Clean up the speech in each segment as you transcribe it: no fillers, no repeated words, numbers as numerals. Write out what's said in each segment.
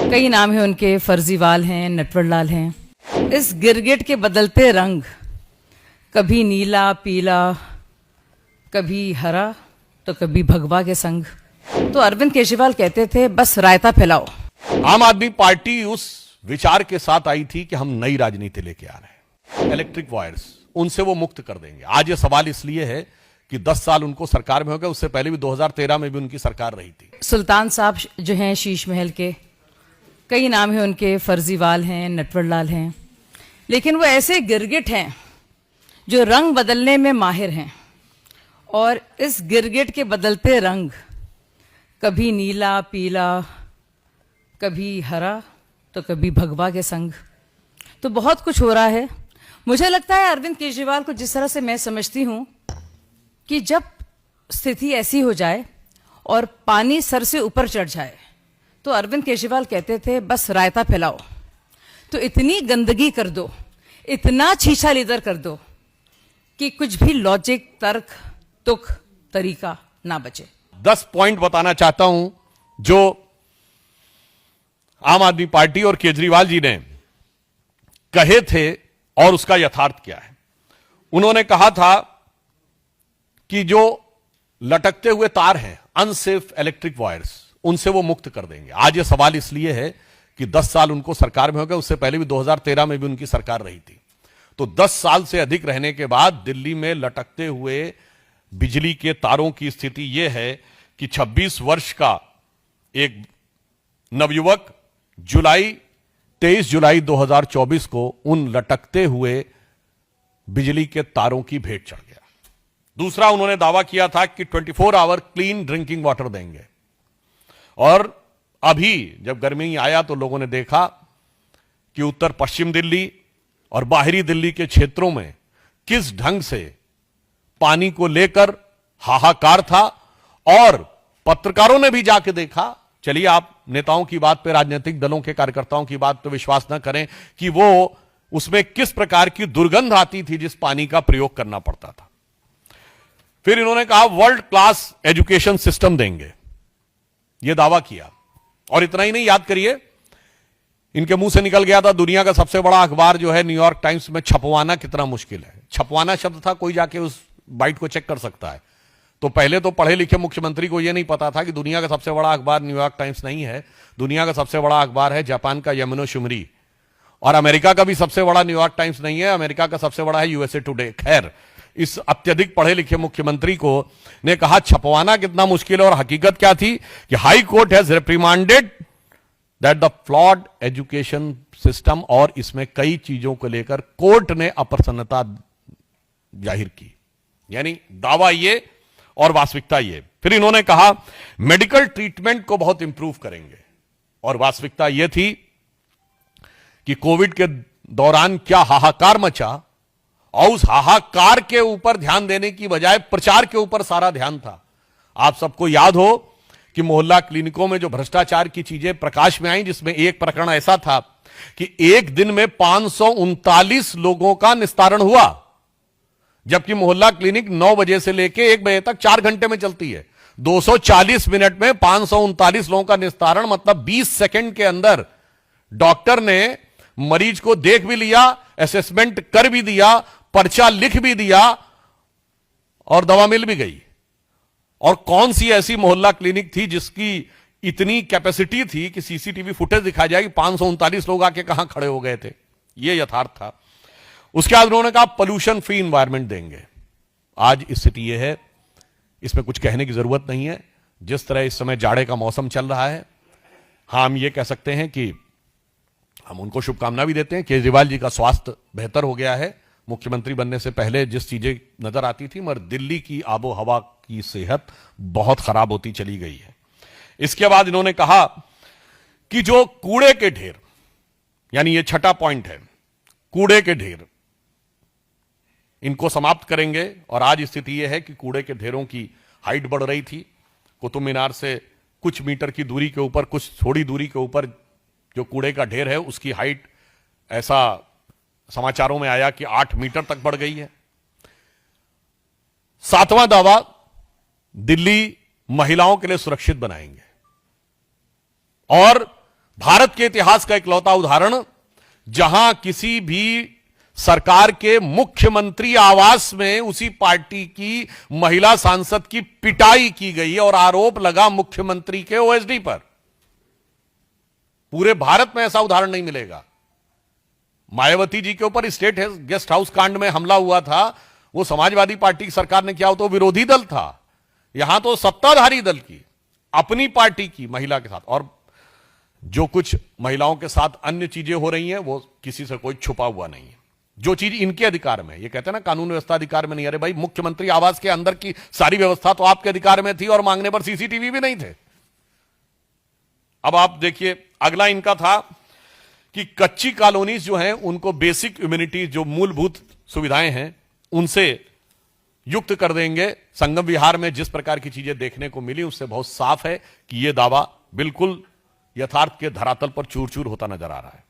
कई नाम है उनके, फर्जीवाल हैं, नटवरलाल हैं। इस गिरगिट के बदलते रंग, कभी नीला पीला, कभी हरा तो कभी भगवा के संग। तो अरविंद केजरीवाल कहते थे बस रायता फैलाओ। आम आदमी पार्टी उस विचार के साथ आई थी कि हम नई राजनीति लेके आ रहे हैं, इलेक्ट्रिक वायर्स उनसे वो मुक्त कर देंगे। आज ये सवाल इसलिए है कि 10 साल उनको सरकार में हो गए, उससे पहले भी 2013 में भी उनकी सरकार रही थी। सुल्तान साहब जो हैं शीश महल के, कई नाम है उनके, फर्जीवाल हैं, नटवरलाल हैं, लेकिन वो ऐसे गिरगिट हैं जो रंग बदलने में माहिर हैं। और इस गिरगिट के बदलते रंग, कभी नीला पीला, कभी हरा तो कभी भगवा के संग। तो बहुत कुछ हो रहा है। मुझे लगता है अरविंद केजरीवाल को, जिस तरह से मैं समझती हूं, कि जब स्थिति ऐसी हो जाए और पानी सर से ऊपर चढ़ जाए, तो अरविंद केजरीवाल कहते थे बस रायता फैलाओ। तो इतनी गंदगी कर दो, इतना छीछा लीदर कर दो कि कुछ भी लॉजिक, तर्क, तुक, तरीका ना बचे। 10 पॉइंट बताना चाहता हूं जो आम आदमी पार्टी और केजरीवाल जी ने कहे थे और उसका यथार्थ क्या है। उन्होंने कहा था कि जो लटकते हुए तार हैं, अनसेफ इलेक्ट्रिक वायर्स, उनसे वो मुक्त कर देंगे। आज ये सवाल इसलिए है कि 10 साल उनको सरकार में हो गए, उससे पहले भी 2013 में भी उनकी सरकार रही थी। तो 10 साल से अधिक रहने के बाद दिल्ली में लटकते हुए बिजली के तारों की स्थिति यह है कि 26 वर्ष का एक नवयुवक 23 जुलाई 2024 को उन लटकते हुए बिजली के तारों की भेंट चढ़ गया। दूसरा, उन्होंने दावा किया था कि 24 आवर क्लीन ड्रिंकिंग वाटर देंगे। और अभी जब गर्मी आया तो लोगों ने देखा कि उत्तर पश्चिम दिल्ली और बाहरी दिल्ली के क्षेत्रों में किस ढंग से पानी को लेकर हाहाकार था। और पत्रकारों ने भी जाके देखा। चलिए, आप नेताओं की बात पे, राजनीतिक दलों के कार्यकर्ताओं की बात पे विश्वास न करें कि वो उसमें किस प्रकार की दुर्गंध आती थी जिस पानी का प्रयोग करना पड़ता था। फिर इन्होंने कहा वर्ल्ड क्लास एजुकेशन सिस्टम देंगे, यह दावा किया। और इतना ही नहीं, याद करिए, इनके मुंह से निकल गया था दुनिया का सबसे बड़ा अखबार जो है न्यूयॉर्क टाइम्स में छपवाना कितना मुश्किल है। छपवाना शब्द था, कोई जाके उस बाइट को चेक कर सकता है। तो पहले तो पढ़े लिखे मुख्यमंत्री को यह नहीं पता था कि दुनिया का सबसे बड़ा अखबार न्यूयॉर्क टाइम्स नहीं है, दुनिया का सबसे बड़ा अखबार है जापान का यामानो शिमरी। और अमेरिका का भी सबसे बड़ा न्यूयॉर्क टाइम्स नहीं है, अमेरिका का सबसे बड़ा है यूएसए टुडे। खैर, इस अत्यधिक पढ़े लिखे मुख्यमंत्री को ने कहा छपवाना कितना मुश्किल है। और हकीकत क्या थी कि high court has reprimanded that the flawed education system, और इसमें कई चीजों को लेकर कोर्ट ने अप्रसन्नता जाहिर की। यानी दावा ये और वास्तविकता ये। फिर इन्होंने कहा मेडिकल ट्रीटमेंट को बहुत इंप्रूव करेंगे, और वास्तविकता यह थी कि कोविड के दौरान क्या हाहाकार मचा, और उस हाहाकार के ऊपर ध्यान देने की बजाय प्रचार के ऊपर सारा ध्यान था। आप सबको याद हो कि मोहल्ला क्लिनिकों में जो भ्रष्टाचार की चीजें प्रकाश में आई, जिसमें एक प्रकरण ऐसा था कि एक दिन में 539 लोगों का निस्तारण हुआ, जबकि मोहल्ला क्लिनिक 9 बजे से लेकर 1 बजे तक 4 घंटे में चलती है। 240 मिनट में 539 लोगों का निस्तारण, मतलब 20 सेकंड के अंदर डॉक्टर ने मरीज को देख भी लिया, असेसमेंट कर भी दिया, पर्चा लिख भी दिया और दवा मिल भी गई। और कौन सी ऐसी मोहल्ला क्लिनिक थी जिसकी इतनी कैपेसिटी थी कि सीसीटीवी फुटेज दिखा जाए कि 539 लोग आके कहां खड़े हो गए थे। यह यथार्थ था। उसके बाद उन्होंने कहा पोल्यूशन फ्री एनवायरनमेंट देंगे। आज स्थिति यह है, इसमें कुछ कहने की जरूरत नहीं है। जिस तरह इस समय जाड़े का मौसम चल रहा है, हाँ, हम ये कह सकते हैं कि हम उनको शुभकामना भी देते हैं। केजरीवाल जी का स्वास्थ्य बेहतर हो गया है। मुख्यमंत्री बनने से पहले जिस चीजें नजर आती थी, मगर दिल्ली की आबो हवा की सेहत बहुत खराब होती चली गई है। इसके बाद इन्होंने कहा कि जो कूड़े के ढेर, यानी ये छठा पॉइंट है, कूड़े के ढेर, इनको समाप्त करेंगे। और आज स्थिति यह है कि कूड़े के ढेरों की हाइट बढ़ रही थी। कुतुब मीनार से कुछ मीटर की दूरी के ऊपर, कुछ थोड़ी दूरी के ऊपर जो कूड़े का ढेर है, उसकी हाइट ऐसा समाचारों में आया कि 8 मीटर तक बढ़ गई है। 7वां दावा, दिल्ली महिलाओं के लिए सुरक्षित बनाएंगे। और भारत के इतिहास का इकलौता उदाहरण जहां किसी भी सरकार के मुख्यमंत्री आवास में उसी पार्टी की महिला सांसद की पिटाई की गई और आरोप लगा मुख्यमंत्री के ओएसडी पर। पूरे भारत में ऐसा उदाहरण नहीं मिलेगा। मायावती जी के ऊपर स्टेट गेस्ट हाउस कांड में हमला हुआ था, वो समाजवादी पार्टी की सरकार ने किया, हो तो विरोधी दल था। यहां तो सत्ताधारी दल की, अपनी पार्टी की महिला के साथ, और जो कुछ महिलाओं के साथ अन्य चीजें हो रही हैं वो किसी से कोई छुपा हुआ नहीं है। जो चीज इनके अधिकार में, ये कहते हैं ना कानून व्यवस्था अधिकार में नहीं, अरे भाई मुख्यमंत्री आवास के अंदर की सारी व्यवस्था तो आपके अधिकार में थी और मांगने पर सीसीटीवी भी नहीं थे। अब आप देखिए, अगला इनका था कि कच्ची कॉलोनीज जो हैं उनको बेसिक इम्यूनिटी, जो मूलभूत सुविधाएं हैं, उनसे युक्त कर देंगे। संगम विहार में जिस प्रकार की चीजें देखने को मिली उससे बहुत साफ है कि यह दावा बिल्कुल यथार्थ के धरातल पर चूर चूर होता नजर आ रहा है।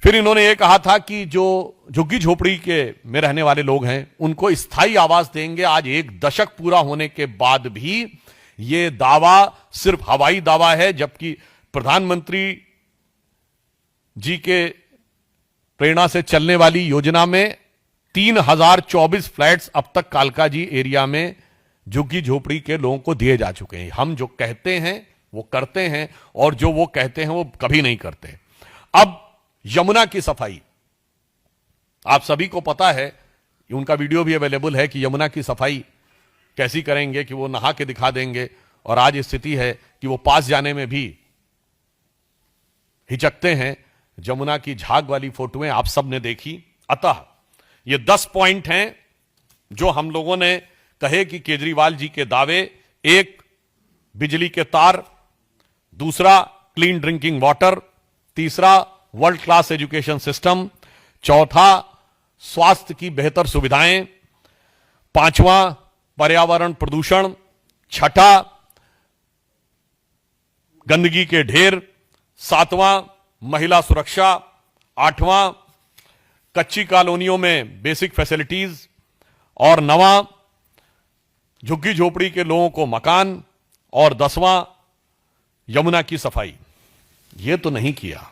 फिर इन्होंने यह कहा था कि जो झुग्गी झोपड़ी के में रहने वाले लोग हैं उनको स्थायी आवास देंगे। आज 1 दशक पूरा होने के बाद भी यह दावा सिर्फ हवाई दावा है, जबकि प्रधानमंत्री जी के प्रेरणा से चलने वाली योजना में 3024 फ्लैट्स अब तक कालकाजी एरिया में झुग्गी झोपड़ी के लोगों को दिए जा चुके हैं। हम जो कहते हैं वो करते हैं, और जो वो कहते हैं वो कभी नहीं करते। अब यमुना की सफाई, आप सभी को पता है, उनका वीडियो भी अवेलेबल है कि यमुना की सफाई कैसी करेंगे, कि वो नहा के दिखा देंगे, और आज स्थिति है कि वो पास जाने में भी हिचकते हैं। यमुना की झाग वाली फोटोएं आप सब ने देखी। अतः ये 10 पॉइंट हैं जो हम लोगों ने कहे कि केजरीवाल जी के दावे, 1 बिजली के तार, दूसरा क्लीन ड्रिंकिंग वाटर, तीसरा वर्ल्ड क्लास एजुकेशन सिस्टम, चौथा स्वास्थ्य की बेहतर सुविधाएं, 5वां पर्यावरण प्रदूषण, 6ठा गंदगी के ढेर, 7वां महिला सुरक्षा, 8वां कच्ची कॉलोनियों में बेसिक फैसिलिटीज, और 9वां झुग्गी झोपड़ी के लोगों को मकान, और 10वां यमुना की सफाई। यह तो नहीं किया।